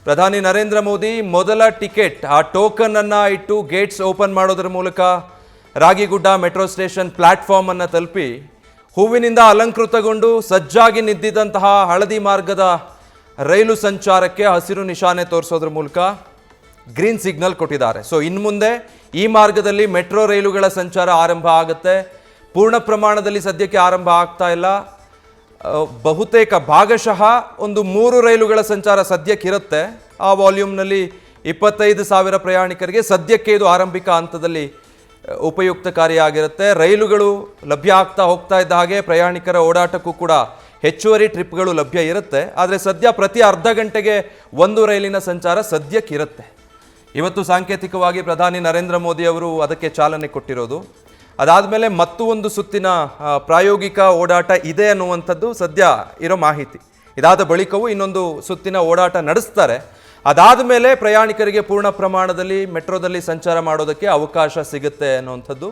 ಪ್ರಧಾನಿ ನರೇಂದ್ರ ಮೋದಿ ಮೊದಲ ಟಿಕೆಟ್ ಆ ಟೋಕನ್ ಅನ್ನು ಇಟ್ಟು ಗೇಟ್ಸ್ ಓಪನ್ ಮಾಡೋದರ ಮೂಲಕ ರಾಗಿಗುಡ್ಡ ಮೆಟ್ರೋ ಸ್ಟೇಷನ್ ಪ್ಲಾಟ್ಫಾರ್ಮ್ ಅನ್ನು ತಲುಪಿ ಹೂವಿನಿಂದ ಅಲಂಕೃತಗೊಂಡು ಸಜ್ಜಾಗಿ ನಿಂತಿದ್ದಂತಹ ಹಳದಿ ಮಾರ್ಗದ ರೈಲು ಸಂಚಾರಕ್ಕೆ ಹಸಿರು ನಿಶಾನೆ ತೋರಿಸೋದ್ರ ಮೂಲಕ ಗ್ರೀನ್ ಸಿಗ್ನಲ್ ಕೊಟ್ಟಿದ್ದಾರೆ. ಸೊ ಇನ್ನು ಮುಂದೆ ಈ ಮಾರ್ಗದಲ್ಲಿ ಮೆಟ್ರೋ ರೈಲುಗಳ ಸಂಚಾರ ಆರಂಭ ಆಗುತ್ತೆ. ಪೂರ್ಣ ಪ್ರಮಾಣದಲ್ಲಿ ಸದ್ಯಕ್ಕೆ ಆರಂಭ ಆಗ್ತಾ ಇಲ್ಲ. ಬಹುತೇಕ ಭಾಗಶಃ ಒಂದು 3 ರೈಲುಗಳ ಸಂಚಾರ ಸದ್ಯಕ್ಕಿರುತ್ತೆ. ಆ ವಾಲ್ಯೂಮ್ನಲ್ಲಿ 25,000 ಪ್ರಯಾಣಿಕರಿಗೆ ಸದ್ಯಕ್ಕೆ ಇದು ಆರಂಭಿಕ ಹಂತದಲ್ಲಿ ಉಪಯುಕ್ತಕಾರಿಯಾಗಿರುತ್ತೆ. ರೈಲುಗಳು ಲಭ್ಯ ಆಗ್ತಾ ಹೋಗ್ತಾ ಇದ್ದ ಹಾಗೆ ಪ್ರಯಾಣಿಕರ ಓಡಾಟಕ್ಕೂ ಕೂಡ ಹೆಚ್ಚುವರಿ ಟ್ರಿಪ್ಗಳು ಲಭ್ಯ ಇರುತ್ತೆ. ಆದರೆ ಸದ್ಯ ಪ್ರತಿ ಅರ್ಧ ಗಂಟೆಗೆ ಒಂದು ರೈಲಿನ ಸಂಚಾರ ಸದ್ಯಕ್ಕಿರುತ್ತೆ. ಇವತ್ತು ಸಾಂಕೇತಿಕವಾಗಿ ಪ್ರಧಾನಿ ನರೇಂದ್ರ ಮೋದಿ ಅವರು ಅದಕ್ಕೆ ಚಾಲನೆ ಕೊಟ್ಟಿರೋದು. ಅದಾದಮೇಲೆ ಮತ್ತೂ ಒಂದು ಸುತ್ತಿನ ಪ್ರಾಯೋಗಿಕ ಓಡಾಟ ಇದೆ ಅನ್ನುವಂಥದ್ದು ಸದ್ಯ ಇರೋ ಮಾಹಿತಿ. ಇದಾದ ಬಳಿಕವೂ ಇನ್ನೊಂದು ಸುತ್ತಿನ ಓಡಾಟ ನಡೆಸ್ತಾರೆ. ಅದಾದ ಮೇಲೆ ಪ್ರಯಾಣಿಕರಿಗೆ ಪೂರ್ಣ ಪ್ರಮಾಣದಲ್ಲಿ ಮೆಟ್ರೋದಲ್ಲಿ ಸಂಚಾರ ಮಾಡೋದಕ್ಕೆ ಅವಕಾಶ ಸಿಗುತ್ತೆ ಅನ್ನುವಂಥದ್ದು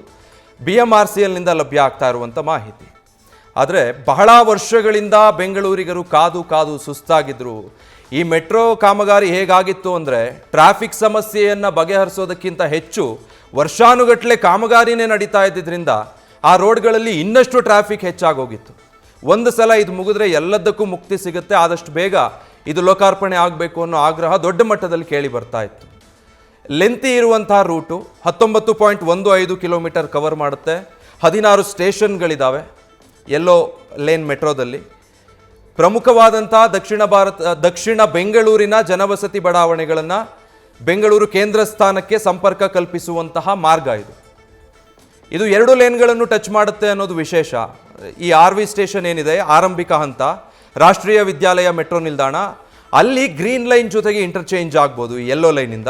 BMRCLನಿಂದ ಲಭ್ಯ ಆಗ್ತಾ ಇರುವಂಥ ಮಾಹಿತಿ. ಆದರೆ ಬಹಳ ವರ್ಷಗಳಿಂದ ಬೆಂಗಳೂರಿಗರು ಕಾದು ಕಾದು ಸುಸ್ತಾಗಿದ್ದರು. ಈ ಮೆಟ್ರೋ ಕಾಮಗಾರಿ ಹೇಗಾಗಿತ್ತು ಅಂದರೆ ಟ್ರಾಫಿಕ್ ಸಮಸ್ಯೆಯನ್ನು ಬಗೆಹರಿಸೋದಕ್ಕಿಂತ ಹೆಚ್ಚು ವರ್ಷಾನುಗಟ್ಟಲೆ ಕಾಮಗಾರಿನೇ ನಡೀತಾ ಇದ್ದಿದ್ದರಿಂದ ಆ ರೋಡ್ಗಳಲ್ಲಿ ಇನ್ನಷ್ಟು ಟ್ರಾಫಿಕ್ ಹೆಚ್ಚಾಗೋಗಿತ್ತು. ಒಂದು ಸಲ ಇದು ಮುಗಿದ್ರೆ ಎಲ್ಲದಕ್ಕೂ ಮುಕ್ತಿ ಸಿಗುತ್ತೆ, ಆದಷ್ಟು ಬೇಗ ಇದು ಲೋಕಾರ್ಪಣೆ ಆಗಬೇಕು ಅನ್ನೋ ಆಗ್ರಹ ದೊಡ್ಡ ಮಟ್ಟದಲ್ಲಿ ಕೇಳಿ ಬರ್ತಾ ಇತ್ತು. ಲೆಂತಿ ಇರುವಂತಹ ರೂಟು 19.15 ಕಿಲೋಮೀಟರ್ ಕವರ್ ಮಾಡುತ್ತೆ. 16 ಸ್ಟೇಷನ್ಗಳಿದ್ದಾವೆ ಎಲ್ಲೋ ಲೇನ್ ಮೆಟ್ರೋದಲ್ಲಿ. ಪ್ರಮುಖವಾದಂಥ ದಕ್ಷಿಣ ಬೆಂಗಳೂರಿನ ಜನವಸತಿ ಬಡಾವಣೆಗಳನ್ನು ಬೆಂಗಳೂರು ಕೇಂದ್ರ ಸ್ಥಾನಕ್ಕೆ ಸಂಪರ್ಕ ಕಲ್ಪಿಸುವಂತಹ ಮಾರ್ಗ ಇದು 2 ಲೇನ್ಗಳನ್ನು ಟಚ್ ಮಾಡುತ್ತೆ ಅನ್ನೋದು ವಿಶೇಷ. ಈ RV ಸ್ಟೇಷನ್ ಏನಿದೆ ಆರಂಭಿಕ ಹಂತ, ರಾಷ್ಟ್ರೀಯ ವಿದ್ಯಾಲಯ ಮೆಟ್ರೋ ನಿಲ್ದಾಣ, ಅಲ್ಲಿ ಗ್ರೀನ್ ಲೈನ್ ಜೊತೆಗೆ ಇಂಟರ್ಚೇಂಜ್ ಆಗ್ಬೋದು ಯೆಲ್ಲೋ ಲೈನಿಂದ.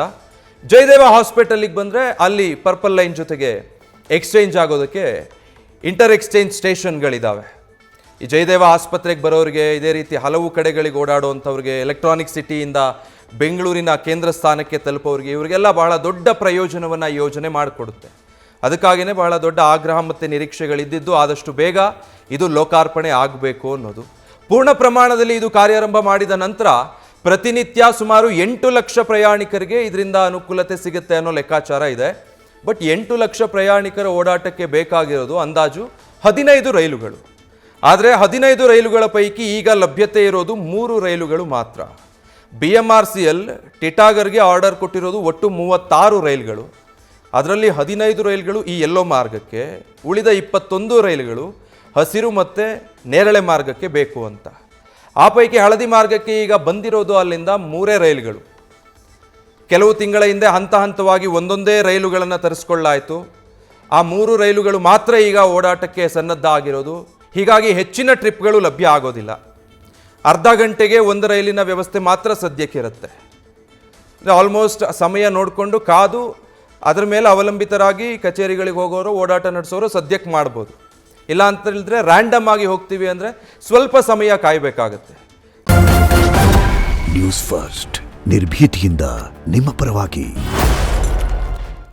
ಜಯದೇವ ಹಾಸ್ಪಿಟಲಿಗೆ ಬಂದರೆ ಅಲ್ಲಿ ಪರ್ಪಲ್ ಲೈನ್ ಜೊತೆಗೆ ಎಕ್ಸ್ಚೇಂಜ್ ಆಗೋದಕ್ಕೆ ಇಂಟರ್ ಎಕ್ಸ್ಚೇಂಜ್ ಸ್ಟೇಷನ್ಗಳಿದ್ದಾವೆ. ಈ ಜಯದೇವ ಆಸ್ಪತ್ರೆಗೆ ಬರೋರಿಗೆ, ಇದೇ ರೀತಿ ಹಲವು ಕಡೆಗಳಿಗೆ ಓಡಾಡುವಂಥವ್ರಿಗೆ, ಎಲೆಕ್ಟ್ರಾನಿಕ್ ಸಿಟಿಯಿಂದ ಬೆಂಗಳೂರಿನ ಕೇಂದ್ರ ಸ್ಥಾನಕ್ಕೆ ತಲುಪೋರಿಗೆ, ಇವರಿಗೆಲ್ಲ ಬಹಳ ದೊಡ್ಡ ಪ್ರಯೋಜನವನ್ನು ಯೋಜನೆ ಮಾಡಿಕೊಡುತ್ತೆ. ಅದಕ್ಕಾಗಿಯೇ ಬಹಳ ದೊಡ್ಡ ಆಗ್ರಹ ಮತ್ತು ನಿರೀಕ್ಷೆಗಳಿದ್ದಿದ್ದು ಆದಷ್ಟು ಬೇಗ ಇದು ಲೋಕಾರ್ಪಣೆ ಆಗಬೇಕು ಅನ್ನೋದು. ಪೂರ್ಣ ಪ್ರಮಾಣದಲ್ಲಿ ಇದು ಕಾರ್ಯಾರಂಭ ಮಾಡಿದ ನಂತರ ಪ್ರತಿನಿತ್ಯ ಸುಮಾರು 8 ಲಕ್ಷ ಪ್ರಯಾಣಿಕರಿಗೆ ಇದರಿಂದ ಅನುಕೂಲತೆ ಸಿಗುತ್ತೆ ಅನ್ನೋ ಲೆಕ್ಕಾಚಾರ ಇದೆ. ಬಟ್ 8 ಲಕ್ಷ ಪ್ರಯಾಣಿಕರ ಓಡಾಟಕ್ಕೆ ಬೇಕಾಗಿರೋದು ಅಂದಾಜು 15 ರೈಲುಗಳು. ಆದರೆ 15 ರೈಲುಗಳ ಪೈಕಿ ಈಗ ಲಭ್ಯತೆ ಇರೋದು 3 ರೈಲುಗಳು ಮಾತ್ರ. BMRCL ಟಿಟಾಗರ್ಗೆ ಆರ್ಡರ್ ಕೊಟ್ಟಿರೋದು ಒಟ್ಟು 36 ರೈಲುಗಳು. ಅದರಲ್ಲಿ 15 ರೈಲುಗಳು ಈ ಯೆಲ್ಲೋ ಮಾರ್ಗಕ್ಕೆ, ಉಳಿದ 21 ರೈಲುಗಳು ಹಸಿರು ಮತ್ತು ನೇರಳೆ ಮಾರ್ಗಕ್ಕೆ ಬೇಕು ಅಂತ. ಆ ಪೈಕಿ ಹಳದಿ ಮಾರ್ಗಕ್ಕೆ ಈಗ ಬಂದಿರೋದು ಅಲ್ಲಿಂದ 3 ರೈಲುಗಳು. ಕೆಲವು ತಿಂಗಳ ಹಿಂದೆ ಹಂತ ಹಂತವಾಗಿ ಒಂದೊಂದೇ ರೈಲುಗಳನ್ನು ತರಿಸ್ಕೊಳ್ಳಾಯಿತು. ಆ 3 ರೈಲುಗಳು ಮಾತ್ರ ಈಗ ಓಡಾಟಕ್ಕೆ ಸನ್ನದ್ಧ ಆಗಿರೋದು. ಹೀಗಾಗಿ ಹೆಚ್ಚಿನ ಟ್ರಿಪ್ಗಳು ಲಭ್ಯ ಆಗೋದಿಲ್ಲ. ಅರ್ಧ ಗಂಟೆಗೆ ಒಂದು ರೈಲಿನ ವ್ಯವಸ್ಥೆ ಮಾತ್ರ ಸದ್ಯಕ್ಕಿರುತ್ತೆ. ಆಲ್ಮೋಸ್ಟ್ ಸಮಯ ನೋಡಿಕೊಂಡು ಕಾದು ಅದರ ಮೇಲೆ ಅವಲಂಬಿತರಾಗಿ ಕಚೇರಿಗಳಿಗೆ ಹೋಗೋರು, ಓಡಾಟ ನಡೆಸೋರು ಸದ್ಯಕ್ಕೆ ಮಾಡ್ಬೋದು. ಇಲ್ಲ ಅಂತ ಹೇಳಿದ್ರೆ ರ್ಯಾಂಡಮ್ ಆಗಿ ಹೋಗ್ತೀವಿ ಅಂದರೆ ಸ್ವಲ್ಪ ಸಮಯ ಕಾಯಬೇಕಾಗತ್ತೆ. ನ್ಯೂಸ್ ಫಸ್ಟ್ ನಿರ್ಭೀತಿಯಿಂದ ನಿಮ್ಮ ಪರವಾಗಿ.